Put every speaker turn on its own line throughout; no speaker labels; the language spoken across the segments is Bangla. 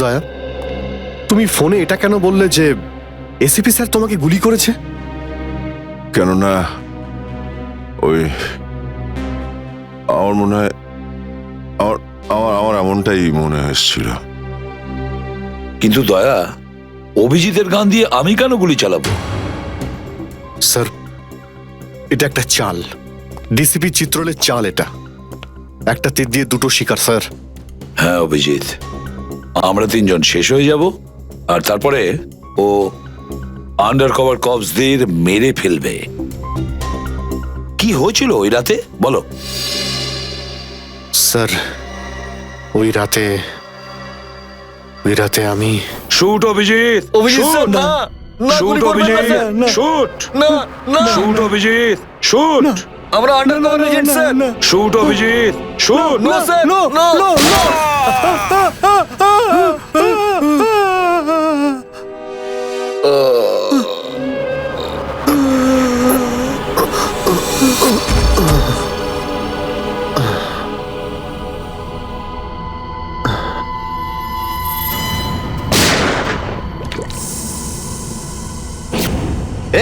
দয়া, তুমি ফোনে এটা কেন বললে যে এসিপি স্যার তোমাকে গুলি করেছে?
কেননা ওই আমার মনে হয় আমার আমার আমার এমনটাই মনে এসেছিল।
কিন্তু দয়া, অভিজিতের গান দিয়ে আমি কেন গুলি চালাবো?
স্যার, এটা একটা চাল, ডিসিপি চিত্রলের চাল। এটা একটা তীর দিয়ে দুটো শিকার স্যার।
হ্যাঁ অভিজিৎ, আমরা তিনজন শেষ হয়ে যাব আর তারপরে ও আন্ডার কভার কপসদের মেরে ফেলবে। কি হয়েছিল ওই রাতে বলো?
স্যার, ওই রাতে আমি
শুট অভিজিৎ,
অভিজিৎ স্যার, না না,
শুট
গুলি করবেন না
অভিজিৎ,
স্যার।
শুট
না না,
শুট অভিজিৎ, শুট
আমরা undercover agent sir.
Shoot Abhijit, shoot.
না স্যার, না।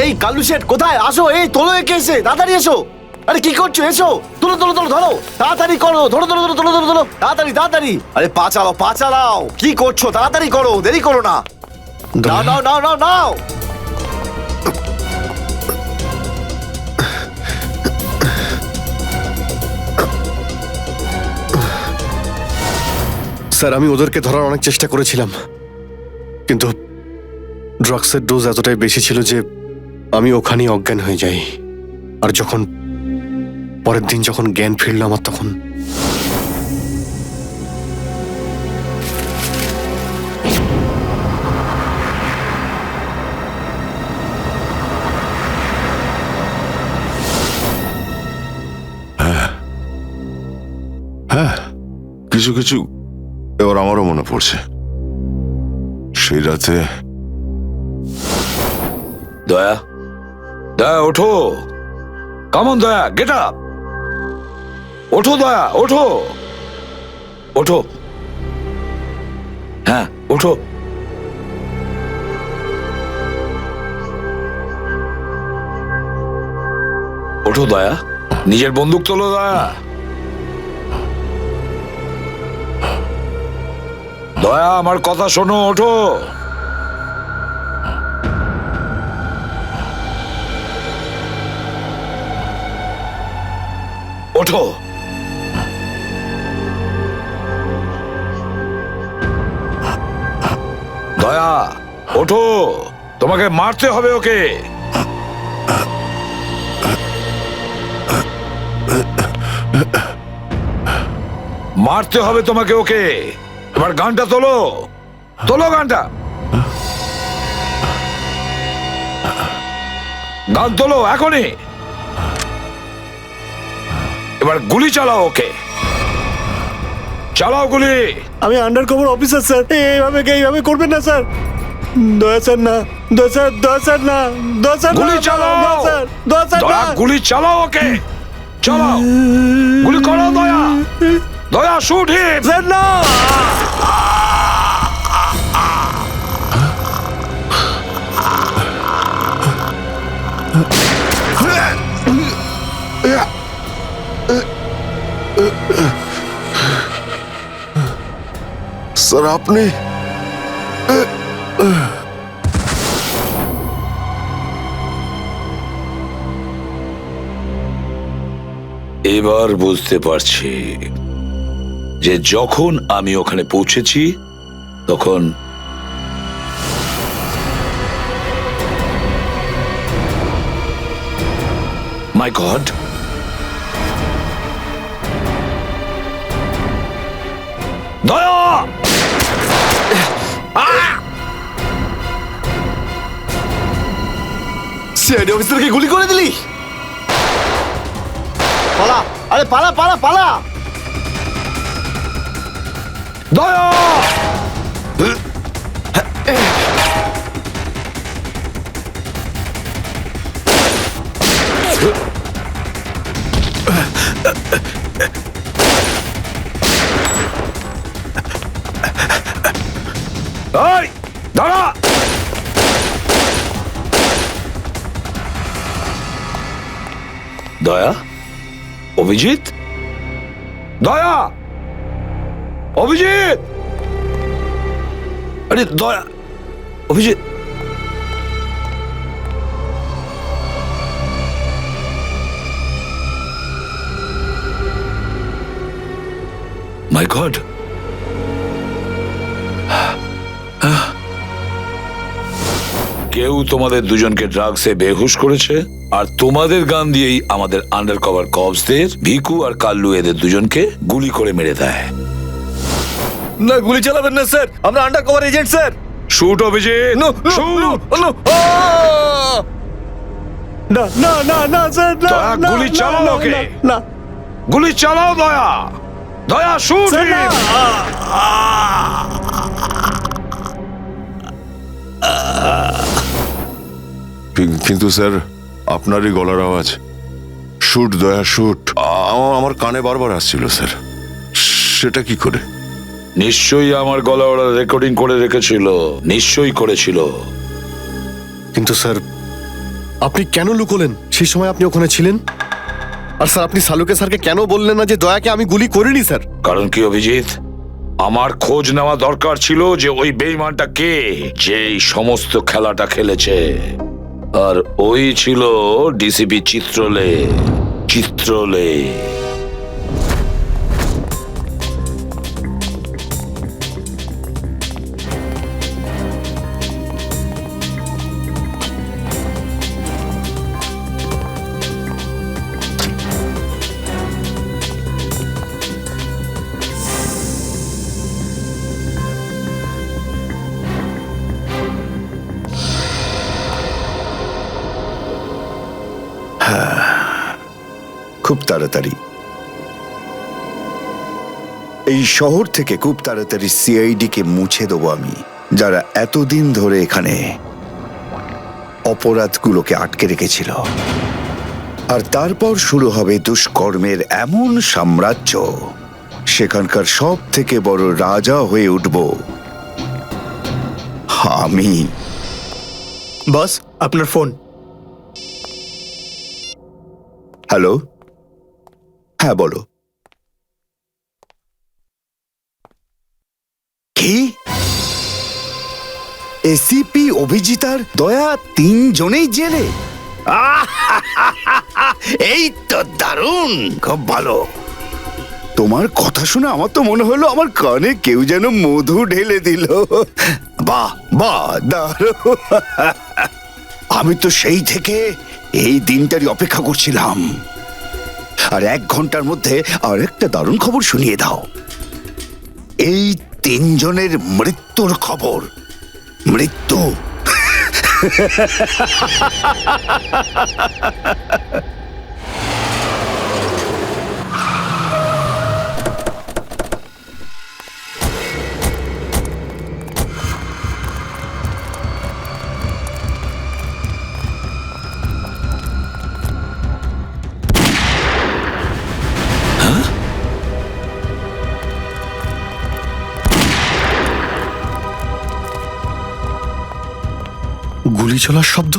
এই কালু শেঠ কোথায়? আসো, এই তোলো একে, এসে তাড়াতাড়ি এসো। আরে কি করছো? এসো, তুলো তুলো তুলো, ধরো তাড়াতাড়ি করো, ধরো ধরো ধরো, তুলো ধরো ধরো, তাড়াতাড়ি তাড়াতাড়ি। আরে পা চালাও, পা চালাও, কি করছো? তাড়াতাড়ি করো, দেরি করো না। নাও নাও নাও নাও নাও।
স্যার, আমি ওদেরকে ধরার অনেক চেষ্টা করেছিলাম, কিন্তু ড্রাগসের ডোজ এতটাই বেশি ছিল যে আমি ওখানেই অজ্ঞান হয়ে যাই। আর যখন পরের দিন যখন জ্ঞান ফিরল আমার, তখন
হ্যাঁ, কিছু কিছু এবার আমারও মনে পড়ছে। সেই রাতে
দয়া, দয়া ওঠো, কামন দয়া, গেট আপ, ওঠো দয়া, ওঠো ওঠো, হ্যাঁ ওঠো। ওঠো দয়া, নিজের বন্দুক তোলো দয়া। দয়া, আমার কথা শোনো, ওঠো। ওঠো। দয়া ওঠো, তোমাকে মারতে হবে ওকে। মারতে হবে তোমাকে ওকে। এবার গানটা তোলো, তোলো গানটা, গান তোলো এখনই। এবার গুলি চালাও ওকে, চালাও গুলি।
আমি আন্ডারকভার অফিসার স্যার, এইভাবে করবেন না স্যার। দয়া স্যার না, দয়া স্যার, দয়া স্যার না, দয়া স্যার না,
গুলি চালাও,
দয়া স্যার, দয়া স্যার না।
দয়া গুলি চালাও ওকে, চালাও গুলি করো দয়া, দয়া শুট হিট।
স্যার না।
স্যার, আপনি
এবার বুঝতে পারছি যে যখন আমি ওখানে পৌঁছেছি তখন মাই গড, দয়া,
সিআইডি অফিসারকে গুলি করে দিলি? পালা, আরে পালা পালা পালা।
দয়া, এই দাঁড়া! দয়া, অভিজিৎ, দয়া, অভিজিৎ, আরে দয়া, অভিজিৎ। মাই গড, কেউ তোমাদের দুজনকে ড্রাগসে বেহুশ করেছে, আর তোমাদের গান দিয়েই আমাদের আন্ডার কভার কপসদের ভিকু আর কাল্লু এদের দুজনকে গুলি করে মেরে দেয়।
না, গুলি চালাবেন না স্যার, আমরা under cover agent sir.
Shoot Abhijit, shoot!
না না না না স্যার, না,
দয়া,
না,
গুলি
না,
চালাও
না,
ওকে।
না,
গুলি চালাও দয়া, দয়া শুট!
স্যার, না।
কিন্তু স্যার, আপনারই গলার আওয়াজ, শুট দয়া শুট, আমার কানে বারবার আসছিল স্যার। সেটা কি করে?
নিশ্চয়ই আমার গলা ওরা রেকর্ডিং করে রেখেছিল, নিশ্চয়ই করেছিল।
কিন্তু স্যার, আপনি কেন লুকোলেন? সেই সময় আপনি ওখানে ছিলেন। আর স্যার, আপনি সালুকে স্যারকে কেন বললেন না যে দয়াকে আমি গুলি করিনি স্যার?
কারণ কি অভিজিৎ, আমার খোঁজ নেওয়া দরকার ছিল যে ওই বেঈমানটা কে, যে এই সমস্ত খেলাটা খেলেছে। আর ওই ছিল ডিসিপি চিত্রলে। চিত্রলে
খুব তাড়াতাড়ি এই শহর থেকে খুব তাড়াতাড়ি সিআইডি কে মুছে দেবো আমি, যারা এতদিন ধরে এখানে অপরাধগুলোকে আটকে রেখেছিল। আর তারপর শুরু হবে দুষ্কর্মের এমন সাম্রাজ্য, সেখানকার সব থেকে বড় রাজা হয়ে উঠব আমি।
বস, আপনার ফোন।
হ্যালো, হ্যাঁ বলো। কি? এসিপি অভিজিৎ আর দয়া তিনজনেই জেলে? এই তো দারুণ, খুব ভালো। তোমার কথা শুনে আমার তো মনে হলো আমার কানে কেউ যেন মধু ঢেলে দিল। বাহ বাহ, দারুণ। আমি তো সেই থেকে এই দিনটারই অপেক্ষা করছিলাম। আর 1 ঘন্টার মধ্যে আরেকটা দারুণ খবর শুনিয়ে দাও। এই তিনজনের মৃত্যুর খবর। মৃত্যু।
গুলি চলার শব্দ।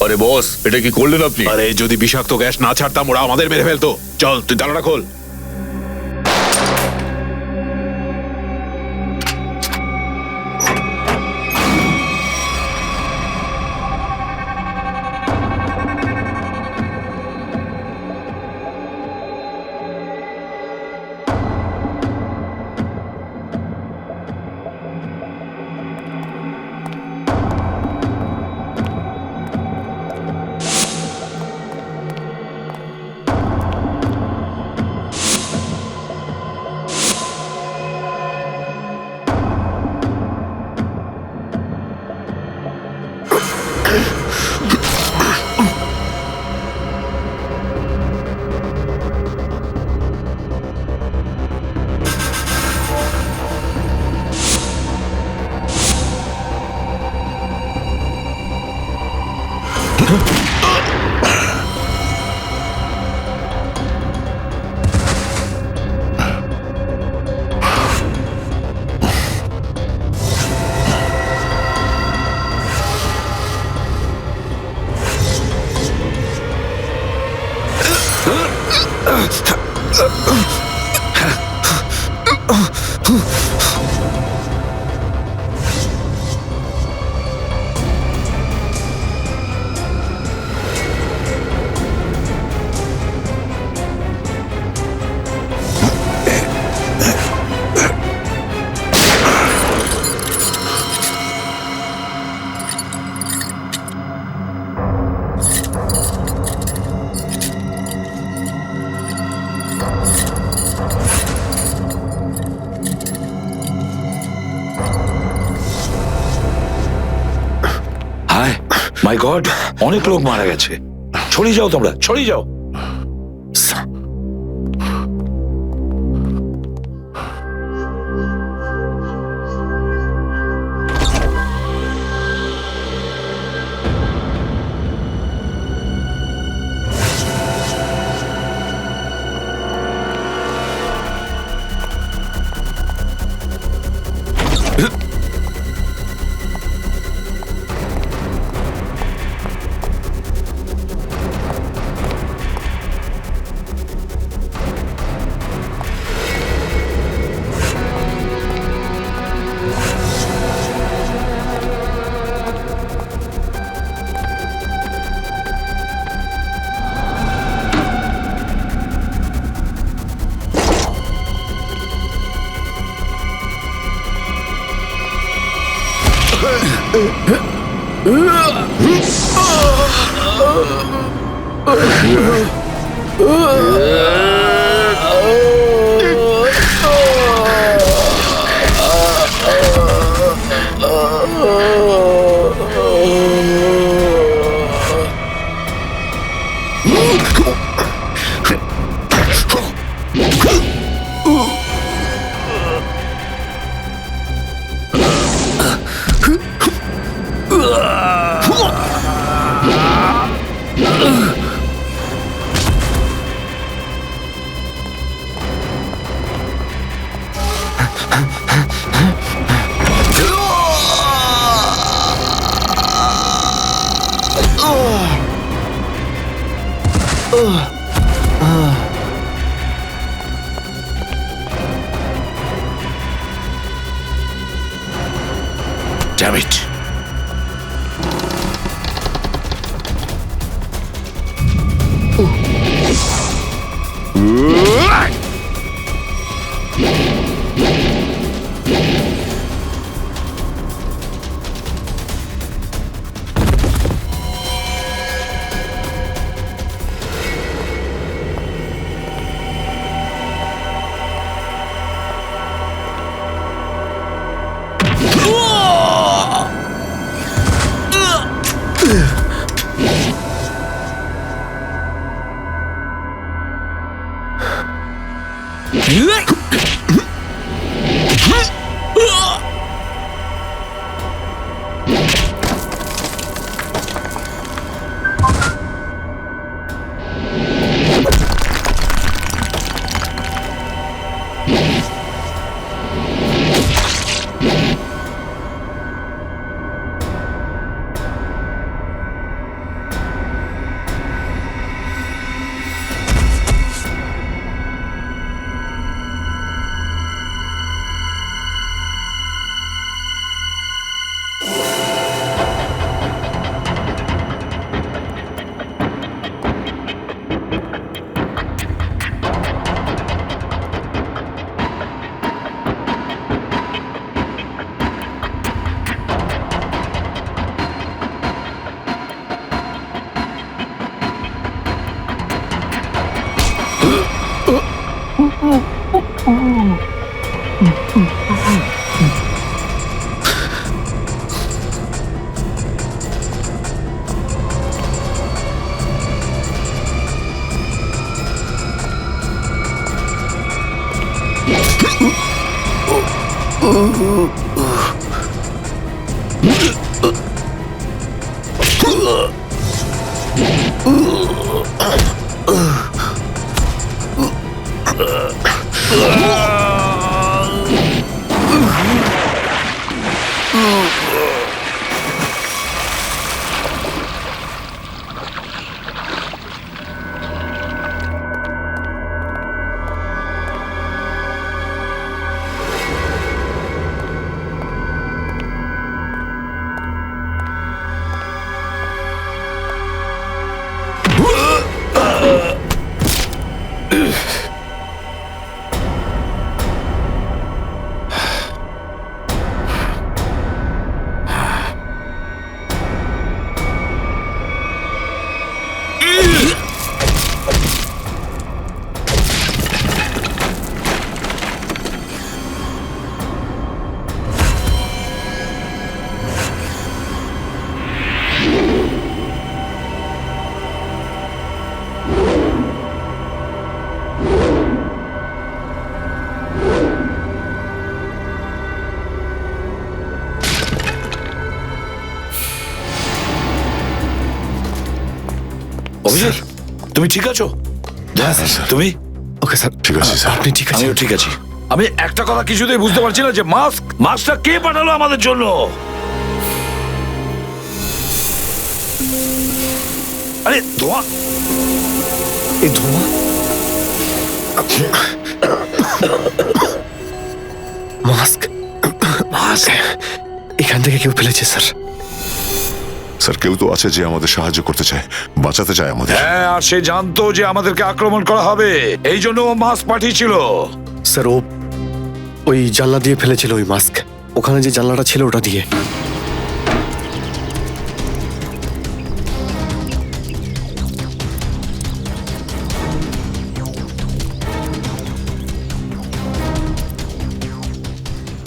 আরে বস, এটা কি করলেন আপনি?
আরে যদি বিষাক্ত গ্যাস না ছাড়তাম ওরা আমাদের মেরে ফেলতো। চল তুই জানালা খোল।
হায় মাই গড, অনেক লোক মারা গেছে। ছড়িয়ে যাও তোমরা, ছড়িয়ে যাও। Damn it! অভিজিৎ, তুমি ঠিক আছো? তুমি?
ওকে স্যার,
ঠিক আছে, স্যার।
আপনি ঠিক আছেন?
আমিও ঠিক আছি। আমি একটা কথা কিছুতেই বুঝতে পারছি না যে মাস্কটা কে পাঠালো আমাদের জন্য? আরে ধোঁয়া,
এই ধোঁয়া, মাস্ক এখান থেকে কেউ ফেলেছে স্যার।
স্যার, কেউ তো আছে যে আমাদের সাহায্য করতে চায়, বাঁচাতে চায় আমাদের।
হ্যাঁ, আর সে জানতো যে আমাদেরকে আক্রমণ করা হবে, এই জন্য ও মাস্ক পাঠিয়েছিল।
স্যার, ও ওই জানলা দিয়ে ফেলেছিল ওই মাস্ক। ওখানে যে জানলাটা ছিল ওটা দিয়ে।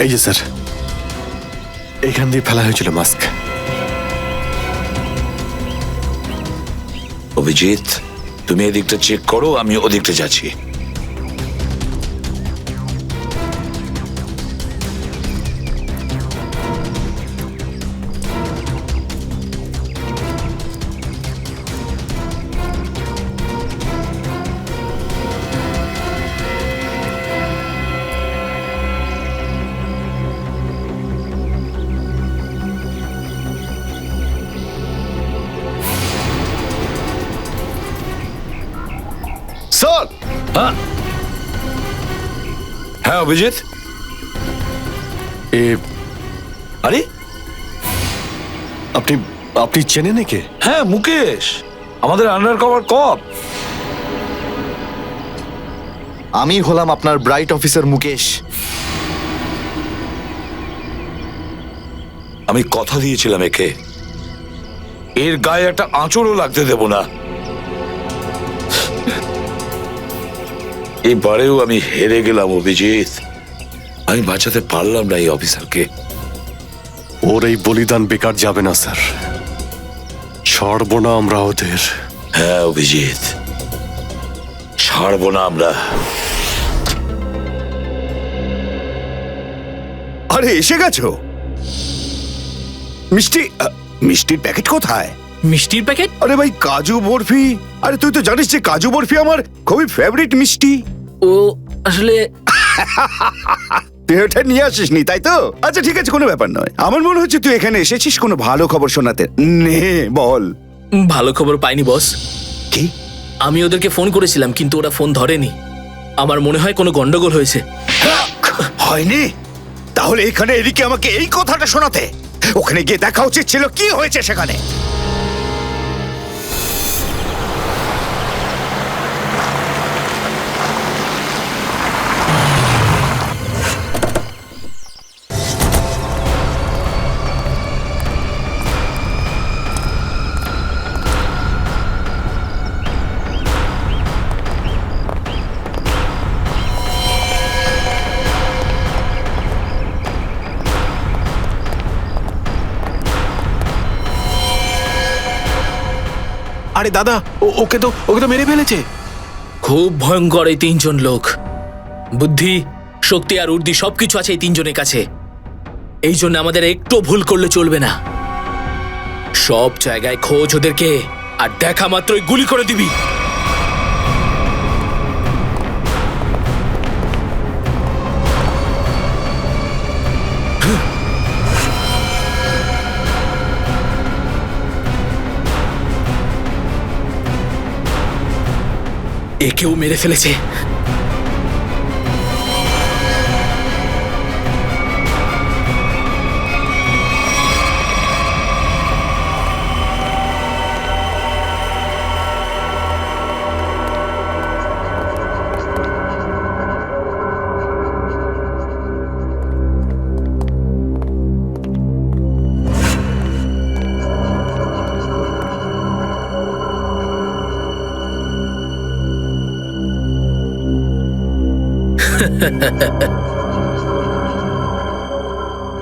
এই যে স্যার, এইখান দিয়ে ফেলা হয়েছিল মাস্ক।
অভিজিৎ, তুমি এদিকটা চেক করো, আমি ওদিকটা যাচ্ছি।
স্যার,
হ্যাঁ অভিজিৎ,
এ
আরে
আপনি আপনি চেনেন একে?
হ্যাঁ, মুকেশ, আমাদের আন্ডার কভার কপ।
আমি হলাম আপনার ব্রাইট অফিসার মুকেশ।
আমি কথা দিয়েছিলাম একে, এর গায়ে একটা আঁচড়ও লাগতে দেব না। এবারেও আমি হেরে গেলাম অভিজিৎ। আমি বাঁচাতে পারলাম না এই অফিসারকে।
ওর এই বলিদান বেকার যাবে না স্যার, ছাড়বো না আমরা ওদের।
হ্যাঁ অভিজিৎ, ছাড়বো না আমরা।
আরে এসে গেছো? মিষ্টির প্যাকেট কোথায়?
মিষ্টির প্যাকেট?
আরে ভাই, কাজু বরফি। আরে তুই তো জানিস যে কাজু বরফি আমার খুবই ফেভারিট মিষ্টি।
ও আসলে
তুই ওটা নিয়ে আসিসনি তাই তো? আচ্ছা ঠিক আছে, কোনো ব্যাপার নয়। আমার মনে হচ্ছে তুই এখানে এসেছিস কোনো ভালো খবর শোনাতে। নে বল।
ভালো খবর পাইনি বস।
কি?
আমি ওদেরকে ফোন করেছিলাম কিন্তু ওরা ফোন ধরেনি। আমার মনে হয় কোনো গন্ডগোল হয়েছে।
হয়নি? তাহলে এখানে এদিকে আমাকে এই কথাটা শোনাতে? ওখানে গিয়ে দেখা উচিত ছিল কি হয়েছে সেখানে।
আরে দাদা, ওকে তো মেরে ফেলেছে।
খুব ভয়ঙ্কর এই তিনজন লোক। বুদ্ধি, শক্তি আর উর্দি সবকিছু আছে এই তিনজনের কাছে। এই জন্য আমাদের একটু ভুল করলে চলবে না। সব জায়গায় খোঁজ ওদেরকে, আর দেখা মাত্রই গুলি করে দিবি। একেও মেরে ফেলেছে।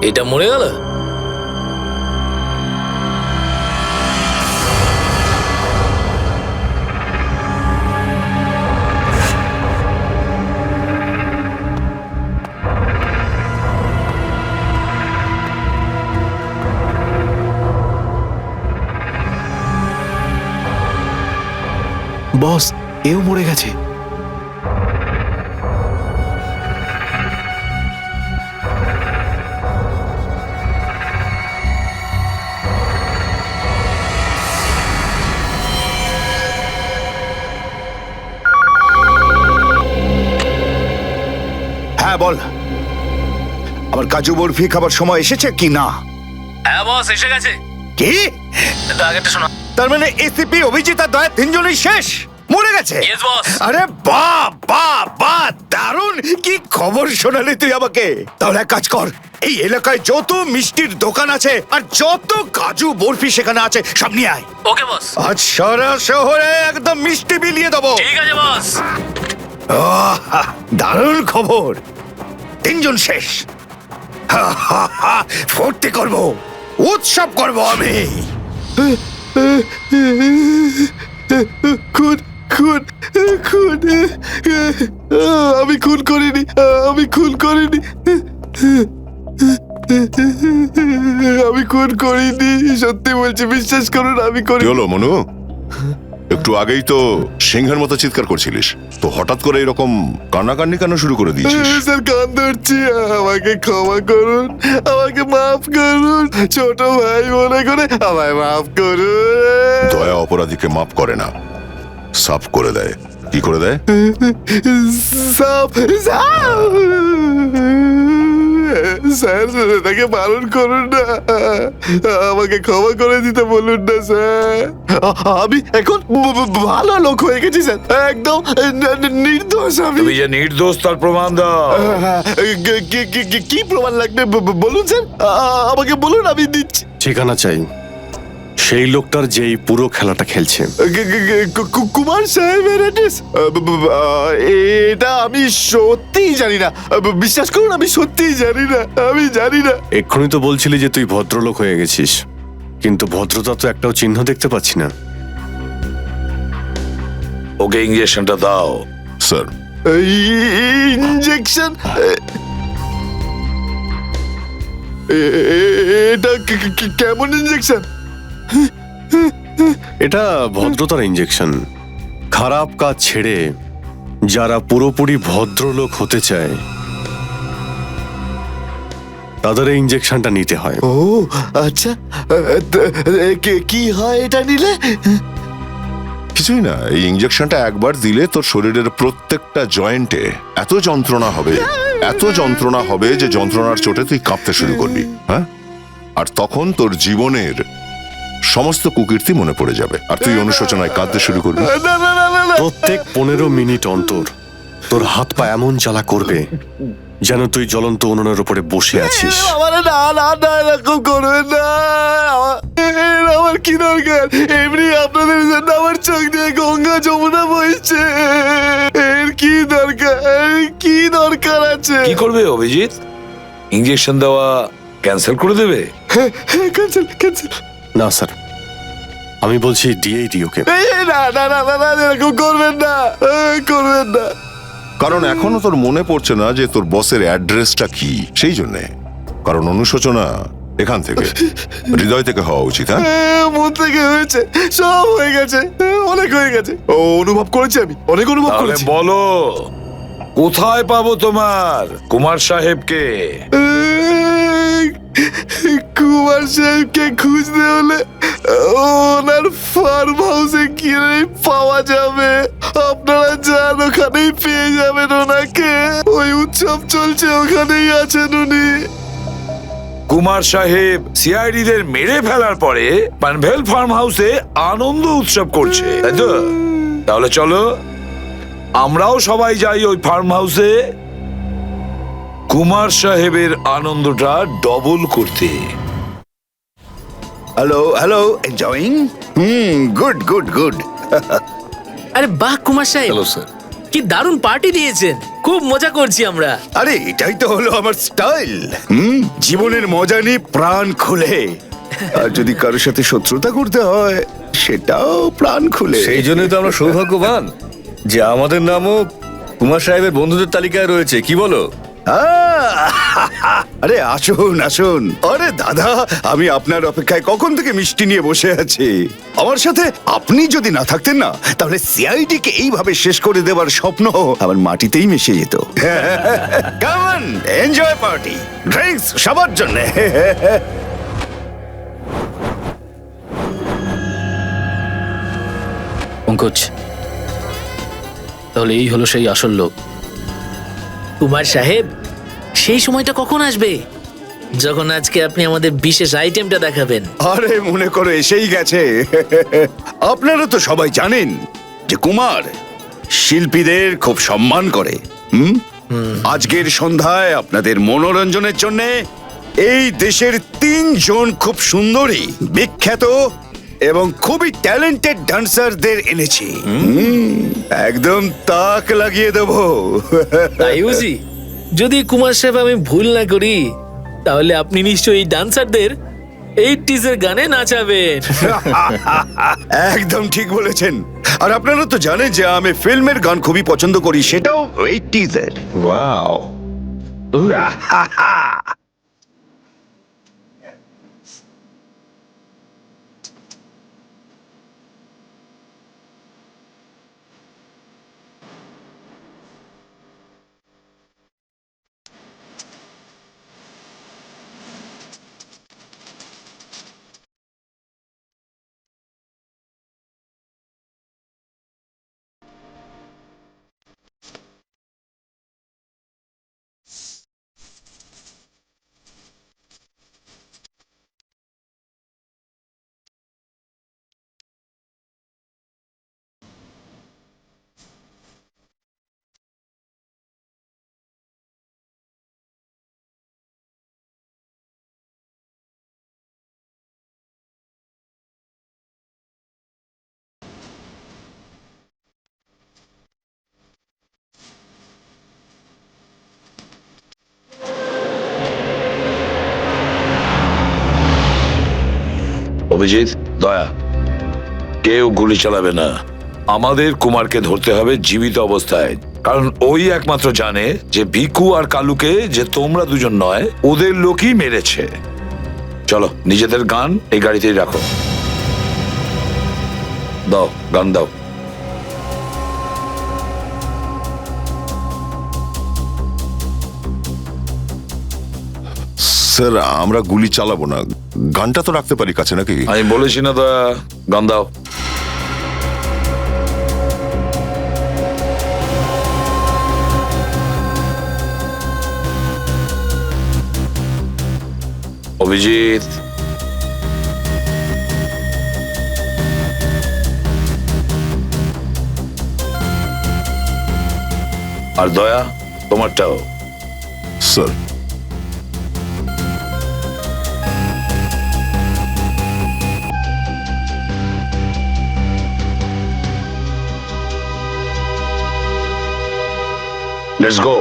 এটা মরে গেল।
বস, এও মরে গেছে।
হ্যাঁ বল, আমার কাজু বরফি খাবার সময় এসেছে কি না?
হ্যাঁ বস, এসে গেছে।
কি?
আগেরটা শোনা।
তার মানে এসিপি অভিজিৎ আর দয়া তিনজনই শেষ, মরে গেছে?
Yes, boss.
আরে বাহ বাহ বাহ, দারুণ! কি খবর শোনালি তুই আমাকে। তাহলে এক কাজ কর, এই এলাকায় যত মিষ্টির দোকান আছে আর যত কাজু বরফি সেখানে আছে সব নিয়ে আয়।
ওকে বস।
আজ সারা শহরে একদম মিষ্টি বিলিয়ে দেবো।
ঠিক আছে বস।
আহ, দারুণ খবর, তিনজন শেষ। ফুর্তি করব, উৎসব করব আমি।
খুন খুন খুন, আমি খুন করিনি, আমি খুন করিনি, আমি খুন করিনি, সত্যি বলছি, বিশ্বাস করুন আমি
কি
করি।
হলো মনু? একটু আগেই তো সিংহের মতো চিৎকার করছিলিস, তো হঠাৎ করে এরকম কান্নাকান্নি কেন শুরু করে দিয়েছিস?
স্যার, কান ধরছি, আমাকে ক্ষমা করুন, আমাকে মাফ করুন, ছোট ভাই মনে করে আমায় মাফ করুন।
দয়া অপরাধীকে মাফ করে না, সাফ করে দেয়। কি করে দেয়?
সাপ সাপ
স্যার তাকে বারণ করুন না, আমাকে ক্ষমা করে দিতে বলুন না স্যার। আমি এখন ভালো লোক হয়ে গেছি স্যার, একদম নির্দোষ আমি।
তুমি যে নির্দোষ তার প্রমাণ দাও।
কি প্রমাণ লাগবে বলুন স্যার, আমাকে বলুন, আমি দিচ্ছি।
ঠিকানা চাই সেই লোকটার যেই পুরো খেলাটা খেলছে।
কুমার সাহেবের অ্যাড্রেস এটা আমি সত্যিই জানি না, বিশ্বাস করুন আমি সত্যিই জানি না, আমি জানি না।
এক্ষুনি তো বলছিলি যে তুই ভদ্রলোক হয়ে গেছিস, কিন্তু ভদ্রতা তো একটাও চিহ্ন দেখতে পাচ্ছি না।
ওকে ইঞ্জেকশনটা দাও।
Sir
injection? এটা কেমন ইঞ্জেকশন?
এটা ভদ্রতার ইঞ্জেকশন। খারাপ কাজ ছেড়ে যারা পুরোপুরি ভদ্রলোক হতে চায় তাদের এই ইঞ্জেকশনটা নিতে হয়।
ও আচ্ছা, কি হয় এটা নিলে?
কিছুই না, এই ইঞ্জেকশনটা একবার দিলে তোর শরীরের প্রত্যেকটা জয়েন্টে এত যন্ত্রণা হবে, এত যন্ত্রণা হবে যে যন্ত্রণার চোটে তুই কাঁপতে শুরু করবি। হ্যাঁ, আর তখন তোর জীবনের সমস্ত কুকীর্তি মনে পড়ে যাবে, আর তুই অনুশোচনায় কাঁদতে শুরু করবি।
না না না না না।
প্রত্যেক 15 মিনিট অন্তর তোর হাত পা এমন জ্বালা করবে যেন তুই জ্বলন্ত উনুনের উপরে বসে আছিস।
আমার না না না, এরকম করবেন না। আমার কি দরকার? এমনি আপনাদের জন্য আমার চোখ দিয়ে গঙ্গা যমুনা বইছে, এর কি দরকার? কি দরকার আছে?
কি করবে অভিজিৎ? ইঞ্জেকশন দেওয়া ক্যান্সেল করে দেবে?
Cancel cancel.
না স্যার, আমি বলছি দিয়েই দিই ওকে।
না না না না না, এরকম করবেন না, করবেন না।
কারণ এখনো তোর মনে পড়ছে না যে তোর বসের অ্যাড্রেসটা কি, সেই জন্যে। কারণ অনুশোচনা এখান থেকে, হৃদয় থেকে হওয়া উচিত। হ্যাঁ,
মন থেকে হয়েছে, সব হয়ে গেছে, অনেক হয়ে গেছে। ও অনুভব করেছি, আমি অনেক অনুভব
তাহলে
করেছি।
বলো, কোথায় পাবো তোমার কুমার সাহেবকে?
কুমার সাহেবকে খুঁজতে হলে ওনার ফার্ম হাউসে গিয়ে পাওয়া যাবে। আপনারা যান, ওখানেই পেয়ে যাবেন ওনাকে। ওই উৎসব চলছে, ওখানেই আছেন উনি।
কুমার সাহেব সিআইডি দের মেরে ফেলার পরে পানভেল ফার্ম হাউসে আনন্দ উৎসব করছে, তাই তো? তাহলে চলো আমরাও সবাই যাই ওই ফার্ম হাউসে কুমার সাহেবের আনন্দটা ডবল করতে।
Hello hello, enjoying? Good good good.
আরে বাহ কুমার সাহেব,
হ্যালো স্যার।
কি দারুণ পার্টি দিয়েছেন, খুব মজা করছি আমরা।
আরে এটাই তো হলো আমার স্টাইল। জীবনের মজা নিয়ে প্রাণ খুলে, আর যদি কারোর সাথে শত্রুতা করতে হয় সেটাও প্রাণ খুলে।
সেই জন্যই তো আমরা সৌভাগ্যবান যে আমাদের নামও কুমার সাহেবের বন্ধুদের তালিকায় রয়েছে, কি বলো?
আরে আসুন আসুন। আরে দাদা, আমি আপনার অপেক্ষায় কখন থেকে মিষ্টি নিয়ে বসে আছি। আমার সাথে আপনি যদি না থাকতেন না, তাহলে সিআইডি কে এইভাবে শেষ করে দেওয়ার স্বপ্ন আমার মাটিতেই মিশে যেত। কেমন এনজয় পার্টি, ড্রিঙ্কস সবার জন্য।
পঙ্কজ, তাহলে এই হলো সেই আসল লোক। কুমার সাহেব, সেই সময়টা কখন আসবে যখন আজকে আপনি আমাদের বিশেষ আইটেমটা দেখাবেন?
আরে মনে করো এসেই গেছে। আপনারা তো সবাই জানেন যে কুমার শিল্পীদের খুব সম্মান করে। আজকের সন্ধ্যায় আপনাদের মনোরঞ্জনের জন্য এই দেশের 3 জন খুব সুন্দরী, বিখ্যাত এবং খুবই ট্যালেন্টেড ডান্সারদের এনেছি। একদম তাক লাগিয়ে দেবো।
তাই বুঝি? যদি কুমার সাহেব আমি ভুল না করি, তাহলে আপনি নিশ্চয়ই এই ডান্সারদের 80s এর গানে নাচাবেন।
একদম ঠিক বলেছেন। আর আপনারা তো জানেন যে আমি ফিল্মের গান খুবই পছন্দ করি, সেটাও 80s এর।
ওয়াও।
অভিজিৎ, দয়া, কেউ গুলি চালাবে না। আমাদের কুমারকে ধরতে হবে জীবিত অবস্থায়, কারণ ওই একমাত্র জানে যে ভিকু আর কালুকে যে তোমরা দুজন নয়, ওদের লোকই মেরেছে। চলো, নিজেদের গান এই গাড়িতেই রাখো। দাও, গান দাও।
স্যার, আমরা গুলি চালাবো না, গানটা তো রাখতে পারি কাছে নাকি?
আমি বলেছি না দয়া, গান দাও। অভিজিৎ, আর দয়া, তোমারটাও।
Sir,
let's go.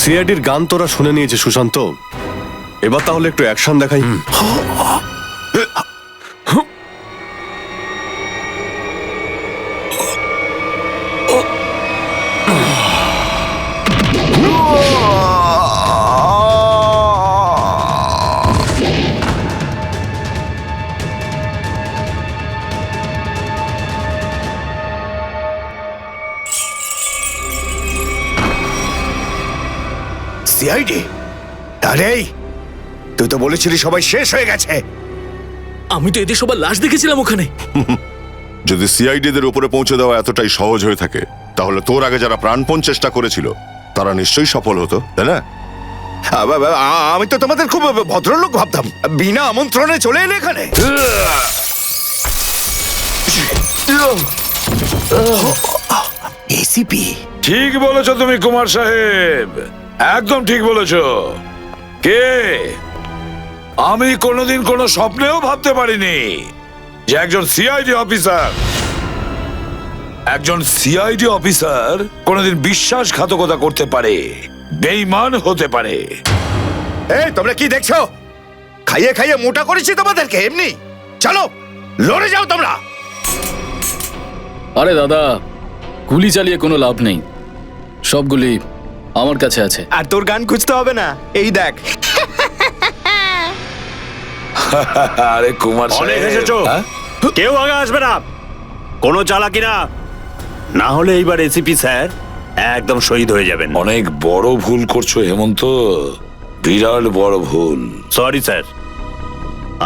সিআইডির গান তোরা শুনে নিয়েছে সুশান্ত, এবার তাহলে একটু অ্যাকশন দেখাই।
সিআইডি? আরে তুই তো বলেছিলি সবাই শেষ হয়ে গেছে।
আমি তো এদের সবার লাশ দেখেছিলাম ওখানে।
যদি সিআইডিদের উপরে পৌঁছে দেওয়া এতটাই সহজ হয়ে থাকে, তাহলে তোর আগে যারা প্রাণপণ চেষ্টা করেছিল তারা নিশ্চয়ই সফল হতো, তাই না?
আমি তো তোমাদের খুব ভদ্রলোক ভাবতাম, বিনা আমন্ত্রণে চলে এলে এখানে। এসিপি?
ঠিক বলেছো তুমি কুমার সাহেব, একদম ঠিক বলেছো। কে? আমি কোনোদিন কোনো স্বপ্নেও ভাবতে পারিনি যে একজন সিআইডি অফিসার কোনোদিন বিশ্বাসঘাতকতা করতে পারে, বেঈমান হতে পারে।
এই তোমরা কি দেখছো? খাইয়ে খাইয়ে মোটা করেছি তোমাদেরকে এমনি। চলো লড়ে যাও তোমরা।
আরে দাদা, গুলি চালিয়ে কোনো লাভ নেই, সবগুলি আমার কাছে আছে।
আর তোর গান খুঁজতে হবে না, এই দেখ।
আরে কুমার সাহেব,
অনেক এসেছো,
হ্যাঁ?
কেউ আগে আসবে না, কোনো চালাকি না, না হলে এইবার এসিপি স্যার একদম শহীদ হয়ে যাবেন।
অনেক বড় ভুল করছো হেমন্ত, বিরাট বড় ভুল।
সরি স্যার,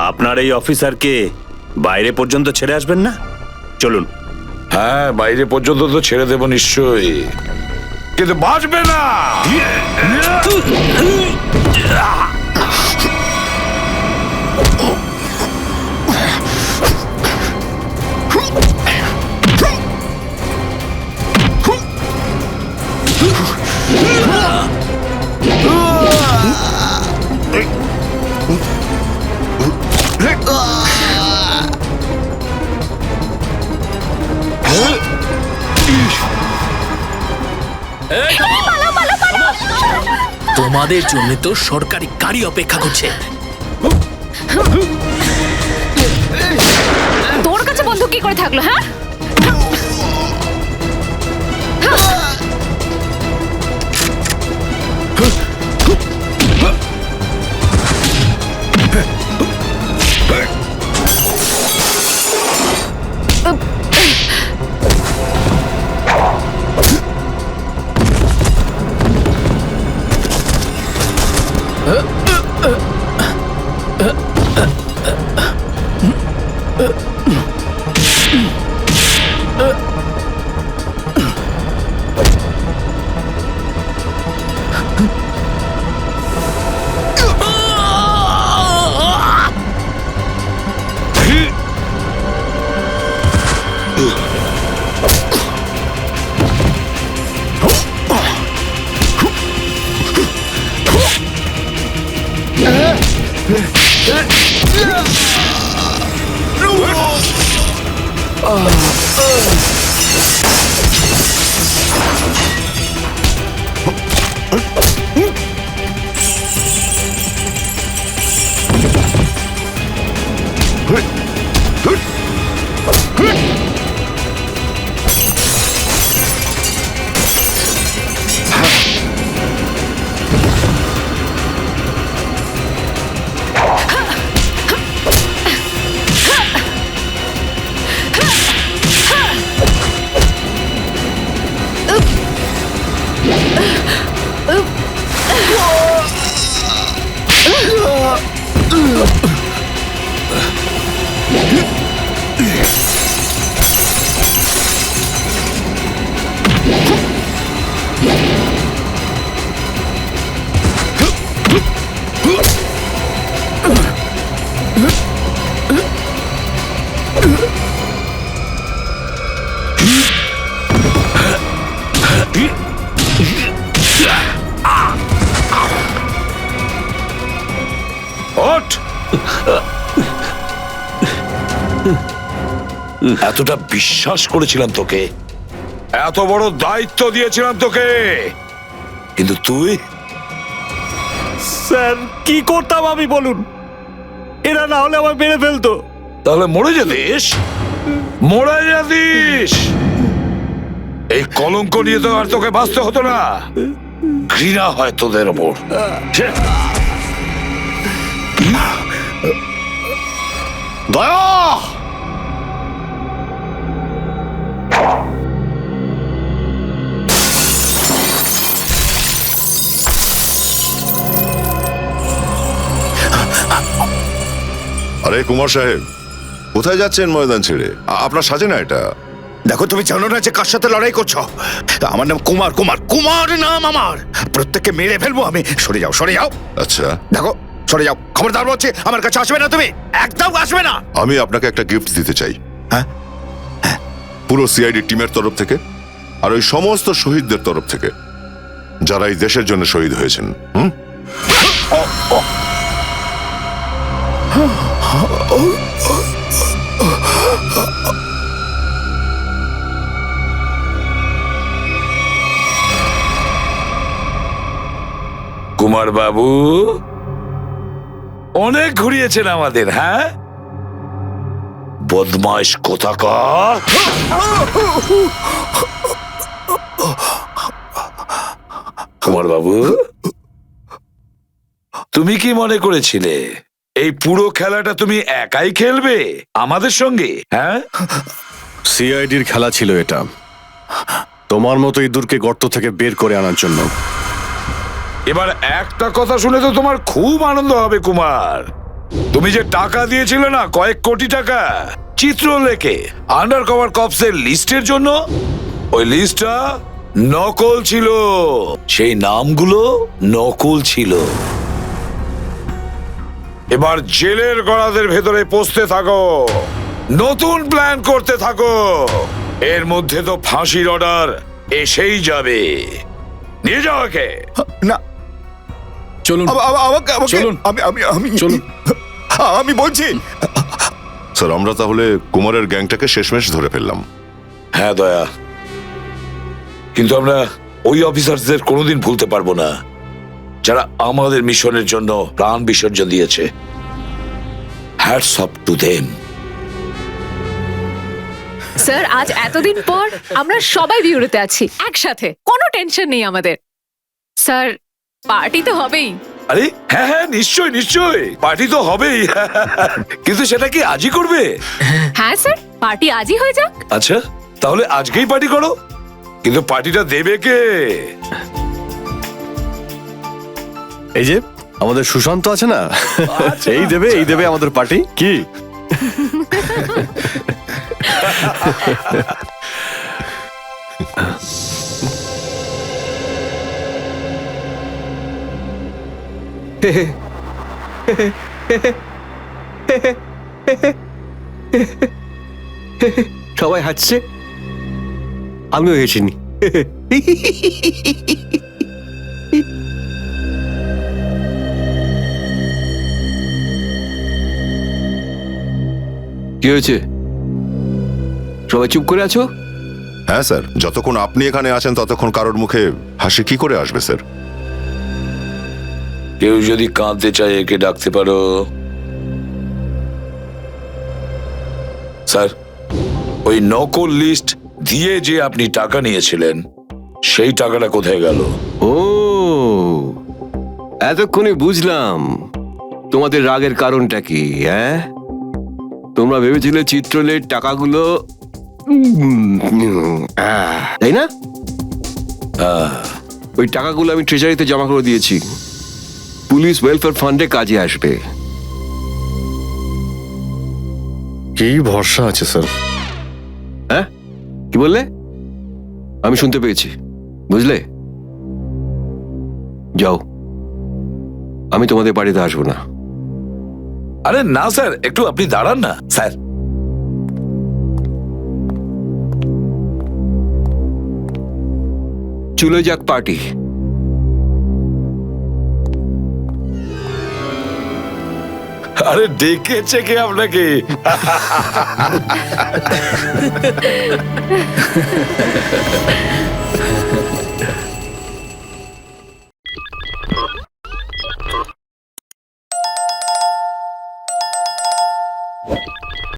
আপনার এই অফিসারকে বাইরে পর্যন্ত ছেড়ে আসবেন না? চলুন।
হ্যাঁ, বাইরে পর্যন্ত তো ছেড়ে দেবো নিশ্চয়ই, কিন্তু বাঁচবে না।
তোমাদের জন্য তো সরকারি গাড়ি অপেক্ষা করছে।
তোর কাছে বন্দুক কি করে থাকলো? হ্যাঁ,
ওঠ! এতটা বিশ্বাস করেছিলাম তোকে, এত বড় দায়িত্ব দিয়েছিলাম তোকে, কিন্তু তুই
স্যার কি করতাম আমি বলুন? এরা না হলে আমার মেরে ফেলতো।
তাহলে মরে যেতিস, মরে যেতিস। এই কলঙ্ক নিয়ে তো আর তোকে বাঁচতে হতো না। ঘৃণা হয় তোদের ওপর।
দয়া!
আরে কুমার সাহেব, কোথায় যাচ্ছেন ময়দান ছেড়ে? আপনার সাজে না এটা।
দেখো, তুমি জানো না যে কার সাথে লড়াই করছো? আমার নাম কুমার, কুমার, কুমার নাম আমার। প্রত্যেককে মেরে ফেলবো আমি। সরে যাও, সরে যাও।
আচ্ছা,
দেখো, সরে যাও। খবরদার বলছি, আমার কাছে আসবে না তুমি, একদম আসবে না।
আমি আপনাকে একটা গিফট দিতে চাই।
হ্যাঁ?
পুরো সিআইডি টিমের তরফ থেকে আর ওই সমস্ত শহীদদের তরফ থেকে যারা এই দেশের জন্য শহীদ হয়েছেন।
কুমার বাবু অনেক ঘুরিয়েছেন আমাদের, হ্যাঁ? বদমাইশ কোথাকার! কুমার বাবু, তুমি কি মনে করেছিলে এই পুরো খেলাটা তুমি একাই খেলবে আমাদের সঙ্গে? হ্যাঁ,
সিআইডির খেলা ছিল এটা, তোমার মতো ইঁদুরকে গর্ত থেকে বের করে আনার জন্য।
এবার একটা কথা শুনে তো তোমার খুব আনন্দ হবে কুমার। তুমি যে টাকা দিয়েছিলে না, কয়েক কোটি টাকা, চিত্রলেখে আন্ডার কভার কপসের লিস্টের জন্য, ওই লিস্টটা নকল ছিল। সেই নামগুলো নকল ছিল। এবার জেলের গড়াদের ভেতরে পৌঁছতে থাকো, নতুন প্ল্যান করতে থাকো। এর মধ্যে তো ফাঁসির অর্ডার এসেই যাবে। নিয়ে যাও ওকে।
না,
চলুন চলুন। চলুন।
আমি বলছি।
স্যার, আমরা তাহলে কুমারের গ্যাংটাকে শেষমেশ ধরে ফেললাম।
হ্যাঁ দয়া, কিন্তু আমরা ওই অফিসারদের কোনোদিন ভুলতে পারবো না যারা আমাদের মিশনের জন্য প্রাণ বিসর্জন দিয়েছে। Hats off to them.
Sir, আজ এতদিন পর আমরা সবাই বিউরোতে আছি একসাথে, কোনো টেনশন নেই আমাদের। স্যার, পার্টি তো হবেই।
আরে হ্যাঁ হ্যাঁ, নিশ্চয় নিশ্চয়, পার্টি তো হবেই। কিন্তু সেটা কি আজই করবে?
হ্যাঁ স্যার, পার্টি আজই হয়ে যাক।
আচ্ছা, তাহলে আজকেই পার্টি করো। কিন্তু পার্টিটা দেবে কে?
এই যে আমাদের সুশান্ত আছে না, এই দেবে আমাদের পার্টি। কি
সবাই হাসছে, আমিও হেসিনি। কি হয়েছে?
সবাই চুপ করে আছো?
হ্যাঁ স্যার, যতক্ষণ আপনি এখানে আছেন ততক্ষণ কারোর মুখে হাসি কি করে আসবে স্যার?
কেউ যদি কাঁদতে চায় একে ডাকতে পারো। স্যার, ওই নকল লিস্ট দিয়ে যে আপনি টাকা নিয়েছিলেন সেই টাকাটা কোথায় গেল?
ও, এতক্ষণে বুঝলাম তোমাদের রাগের কারণটা কি। হ্যাঁ, তোমরা ভেবেছিলে চিত্রলের টাকাগুলো তাই না? ওই টাকাগুলো আমি ট্রেজারিতে জমা করে দিয়েছি, পুলিশ ওয়েলফেয়ার ফান্ডে কাজে আসবে।
কি ভরসা আছে স্যার?
হ্যাঁ, কি বললে? আমি শুনতে পেয়েছি, বুঝলে? যাও, আমি তোমাদের বাড়িতে আসবো না।
আরে না স্যার, একটু আপনি দাঁড়ান না স্যার।
চলে যাক পার্টি।
আরে ডেকেছে কে আপনাকে?